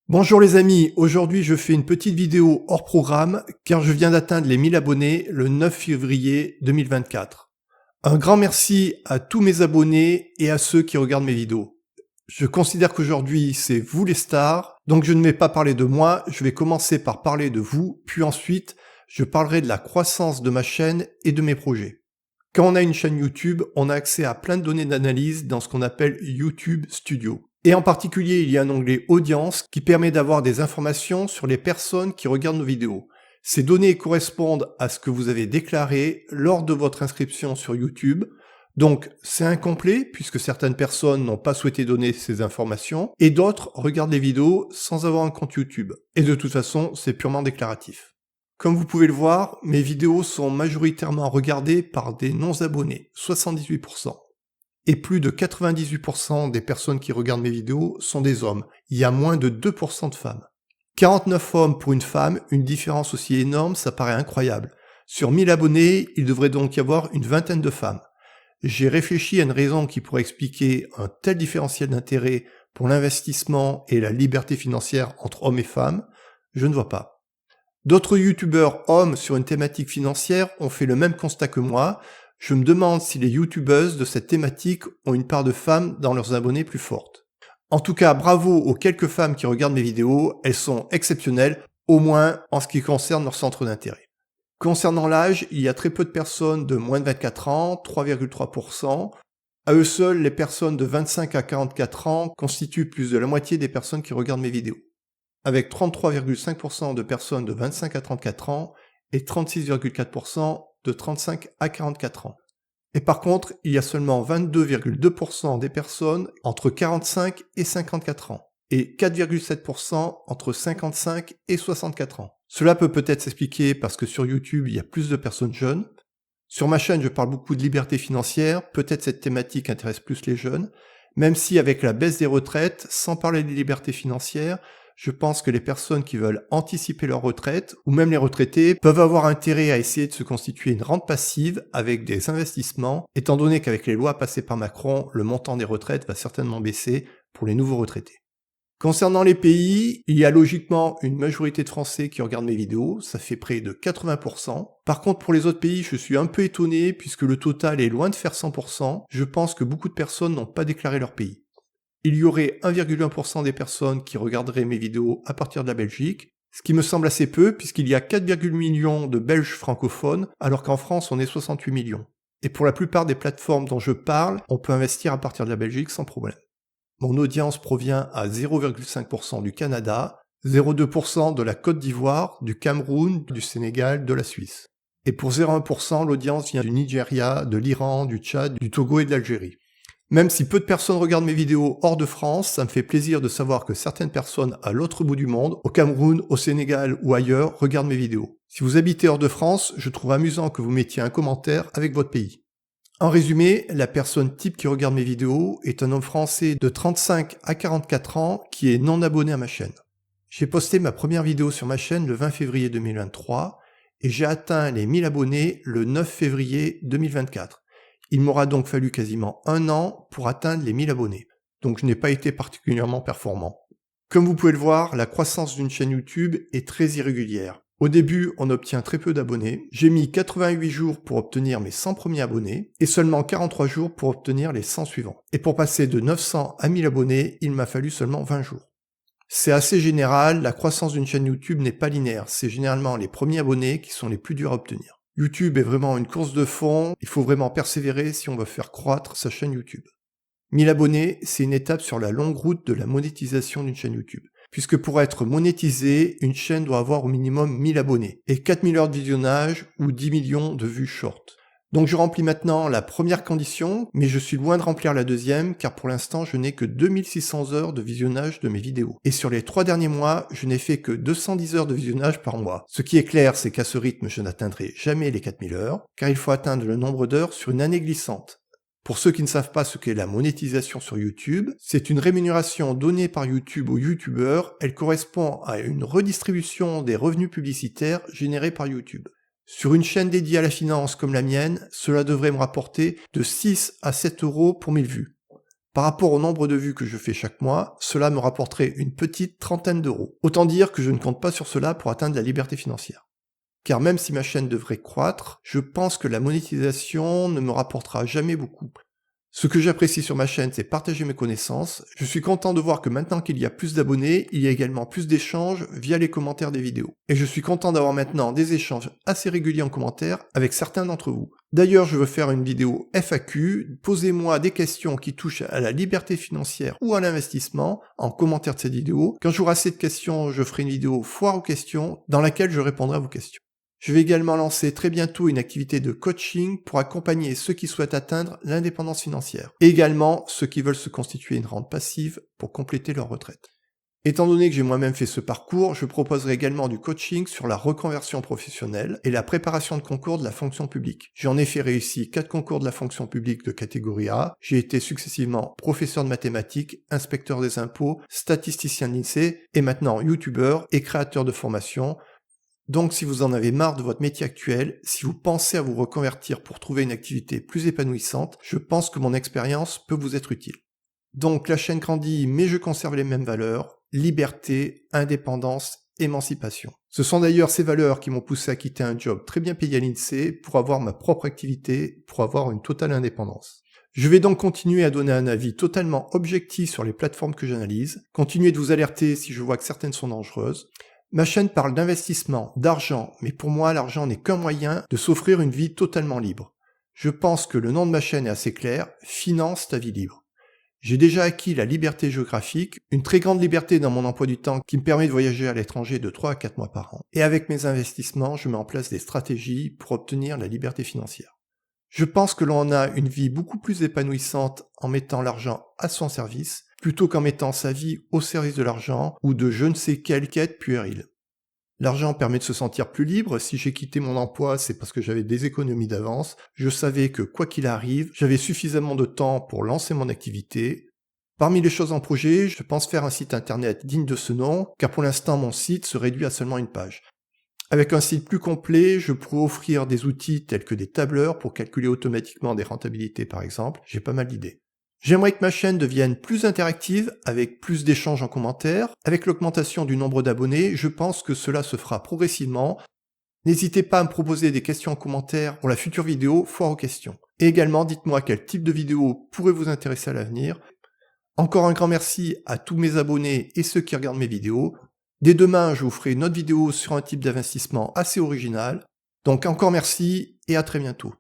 Bonjour les amis, aujourd'hui je fais une petite vidéo hors programme car je viens d'atteindre les 1000 abonnés le 9 février 2024. Un grand merci à tous mes abonnés et à ceux qui regardent mes vidéos. Je considère qu'aujourd'hui c'est vous les stars, donc je ne vais pas parler de moi, je vais commencer par parler de vous, puis ensuite je parlerai de la croissance de ma chaîne et de mes projets. Quand on a une chaîne YouTube, on a accès à plein de données d'analyse dans ce qu'on appelle YouTube Studio. Et en particulier, il y a un onglet Audience qui permet d'avoir des informations sur les personnes qui regardent nos vidéos. Ces données correspondent à ce que vous avez déclaré lors de votre inscription sur YouTube. Donc c'est incomplet puisque certaines personnes n'ont pas souhaité donner ces informations et d'autres regardent les vidéos sans avoir un compte YouTube. Et de toute façon, c'est purement déclaratif. Comme vous pouvez le voir, mes vidéos sont majoritairement regardées par des non-abonnés, 78%. Et plus de 98% des personnes qui regardent mes vidéos sont des hommes. Il y a moins de 2% de femmes. 49 hommes pour une femme, une différence aussi énorme, ça paraît incroyable. Sur 1000 abonnés, il devrait donc y avoir une vingtaine de femmes. J'ai réfléchi à une raison qui pourrait expliquer un tel différentiel d'intérêt pour l'investissement et la liberté financière entre hommes et femmes. Je ne vois pas. D'autres youtubeurs hommes sur une thématique financière ont fait le même constat que moi. Je me demande si les youtubeuses de cette thématique ont une part de femmes dans leurs abonnés plus forte. En tout cas, bravo aux quelques femmes qui regardent mes vidéos, elles sont exceptionnelles, au moins en ce qui concerne leur centre d'intérêt. Concernant l'âge, il y a très peu de personnes de moins de 24 ans, 3,3%. À eux seuls, les personnes de 25 à 44 ans constituent plus de la moitié des personnes qui regardent mes vidéos, avec 33,5% de personnes de 25 à 34 ans et 36,4% de 35 à 44 ans. Et par contre, il y a seulement 22,2% des personnes entre 45 et 54 ans, et 4,7% entre 55 et 64 ans. Cela peut peut-être s'expliquer parce que sur YouTube, il y a plus de personnes jeunes. Sur ma chaîne, je parle beaucoup de liberté financière, peut-être cette thématique intéresse plus les jeunes, même si avec la baisse des retraites, sans parler des libertés financières, je pense que les personnes qui veulent anticiper leur retraite, ou même les retraités, peuvent avoir intérêt à essayer de se constituer une rente passive avec des investissements, étant donné qu'avec les lois passées par Macron, le montant des retraites va certainement baisser pour les nouveaux retraités. Concernant les pays, il y a logiquement une majorité de Français qui regardent mes vidéos, ça fait près de 80%. Par contre, pour les autres pays, je suis un peu étonné puisque le total est loin de faire 100%. Je pense que beaucoup de personnes n'ont pas déclaré leur pays. Il y aurait 1,1% des personnes qui regarderaient mes vidéos à partir de la Belgique, ce qui me semble assez peu puisqu'il y a 4,8 millions de Belges francophones alors qu'en France on est 68 millions. Et pour la plupart des plateformes dont je parle, on peut investir à partir de la Belgique sans problème. Mon audience provient à 0,5% du Canada, 0,2% de la Côte d'Ivoire, du Cameroun, du Sénégal, de la Suisse. Et pour 0,1%, l'audience vient du Nigeria, de l'Iran, du Tchad, du Togo et de l'Algérie. Même si peu de personnes regardent mes vidéos hors de France, ça me fait plaisir de savoir que certaines personnes à l'autre bout du monde, au Cameroun, au Sénégal ou ailleurs, regardent mes vidéos. Si vous habitez hors de France, je trouve amusant que vous mettiez un commentaire avec votre pays. En résumé, la personne type qui regarde mes vidéos est un homme français de 35 à 44 ans qui est non abonné à ma chaîne. J'ai posté ma première vidéo sur ma chaîne le 20 février 2023 et j'ai atteint les 1000 abonnés le 9 février 2024. Il m'aura donc fallu quasiment un an pour atteindre les 1000 abonnés. Donc je n'ai pas été particulièrement performant. Comme vous pouvez le voir, la croissance d'une chaîne YouTube est très irrégulière. Au début, on obtient très peu d'abonnés. J'ai mis 88 jours pour obtenir mes 100 premiers abonnés et seulement 43 jours pour obtenir les 100 suivants. Et pour passer de 900 à 1000 abonnés, il m'a fallu seulement 20 jours. C'est assez général, la croissance d'une chaîne YouTube n'est pas linéaire. C'est généralement les premiers abonnés qui sont les plus durs à obtenir. YouTube est vraiment une course de fond, il faut vraiment persévérer si on veut faire croître sa chaîne YouTube. 1000 abonnés, c'est une étape sur la longue route de la monétisation d'une chaîne YouTube. Puisque pour être monétisée, une chaîne doit avoir au minimum 1000 abonnés et 4000 heures de visionnage ou 10 millions de vues short. Donc je remplis maintenant la première condition, mais je suis loin de remplir la deuxième car pour l'instant je n'ai que 2600 heures de visionnage de mes vidéos. Et sur les 3 derniers mois, je n'ai fait que 210 heures de visionnage par mois. Ce qui est clair, c'est qu'à ce rythme, je n'atteindrai jamais les 4000 heures, car il faut atteindre le nombre d'heures sur une année glissante. Pour ceux qui ne savent pas ce qu'est la monétisation sur YouTube, c'est une rémunération donnée par YouTube aux YouTubeurs. Elle correspond à une redistribution des revenus publicitaires générés par YouTube. Sur une chaîne dédiée à la finance comme la mienne, cela devrait me rapporter de 6 à 7 euros pour 1000 vues. Par rapport au nombre de vues que je fais chaque mois, cela me rapporterait une petite trentaine d'euros. Autant dire que je ne compte pas sur cela pour atteindre la liberté financière. Car même si ma chaîne devrait croître, je pense que la monétisation ne me rapportera jamais beaucoup. Ce que j'apprécie sur ma chaîne, c'est partager mes connaissances. Je suis content de voir que maintenant qu'il y a plus d'abonnés, il y a également plus d'échanges via les commentaires des vidéos. Et je suis content d'avoir maintenant des échanges assez réguliers en commentaire avec certains d'entre vous. D'ailleurs, je veux faire une vidéo FAQ. Posez-moi des questions qui touchent à la liberté financière ou à l'investissement en commentaire de cette vidéo. Quand j'aurai assez de questions, je ferai une vidéo foire aux questions dans laquelle je répondrai à vos questions. Je vais également lancer très bientôt une activité de coaching pour accompagner ceux qui souhaitent atteindre l'indépendance financière, et également ceux qui veulent se constituer une rente passive pour compléter leur retraite. Étant donné que j'ai moi-même fait ce parcours, je proposerai également du coaching sur la reconversion professionnelle et la préparation de concours de la fonction publique. J'ai en effet réussi 4 concours de la fonction publique de catégorie A, j'ai été successivement professeur de mathématiques, inspecteur des impôts, statisticien de l'INSEE et maintenant youtubeur et créateur de formation. Donc si vous en avez marre de votre métier actuel, si vous pensez à vous reconvertir pour trouver une activité plus épanouissante, je pense que mon expérience peut vous être utile. Donc la chaîne grandit, mais je conserve les mêmes valeurs, liberté, indépendance, émancipation. Ce sont d'ailleurs ces valeurs qui m'ont poussé à quitter un job très bien payé à l'INSEE pour avoir ma propre activité, pour avoir une totale indépendance. Je vais donc continuer à donner un avis totalement objectif sur les plateformes que j'analyse, continuer de vous alerter si je vois que certaines sont dangereuses. Ma chaîne parle d'investissement, d'argent, mais pour moi l'argent n'est qu'un moyen de s'offrir une vie totalement libre. Je pense que le nom de ma chaîne est assez clair, finance ta vie libre. J'ai déjà acquis la liberté géographique, une très grande liberté dans mon emploi du temps qui me permet de voyager à l'étranger de 3 à 4 mois par an. Et avec mes investissements, je mets en place des stratégies pour obtenir la liberté financière. Je pense que l'on a une vie beaucoup plus épanouissante en mettant l'argent à son service, plutôt qu'en mettant sa vie au service de l'argent ou de je ne sais quelle quête puérile. L'argent permet de se sentir plus libre. Si j'ai quitté mon emploi, c'est parce que j'avais des économies d'avance. Je savais que quoi qu'il arrive, j'avais suffisamment de temps pour lancer mon activité. Parmi les choses en projet, je pense faire un site internet digne de ce nom, car pour l'instant mon site se réduit à seulement une page. Avec un site plus complet, je pourrais offrir des outils tels que des tableurs pour calculer automatiquement des rentabilités par exemple. J'ai pas mal d'idées. J'aimerais que ma chaîne devienne plus interactive, avec plus d'échanges en commentaire. Avec l'augmentation du nombre d'abonnés, je pense que cela se fera progressivement. N'hésitez pas à me proposer des questions en commentaire pour la future vidéo foire aux questions. Et également, dites-moi quel type de vidéo pourrait vous intéresser à l'avenir. Encore un grand merci à tous mes abonnés et ceux qui regardent mes vidéos. Dès demain, je vous ferai une autre vidéo sur un type d'investissement assez original. Donc encore merci et à très bientôt.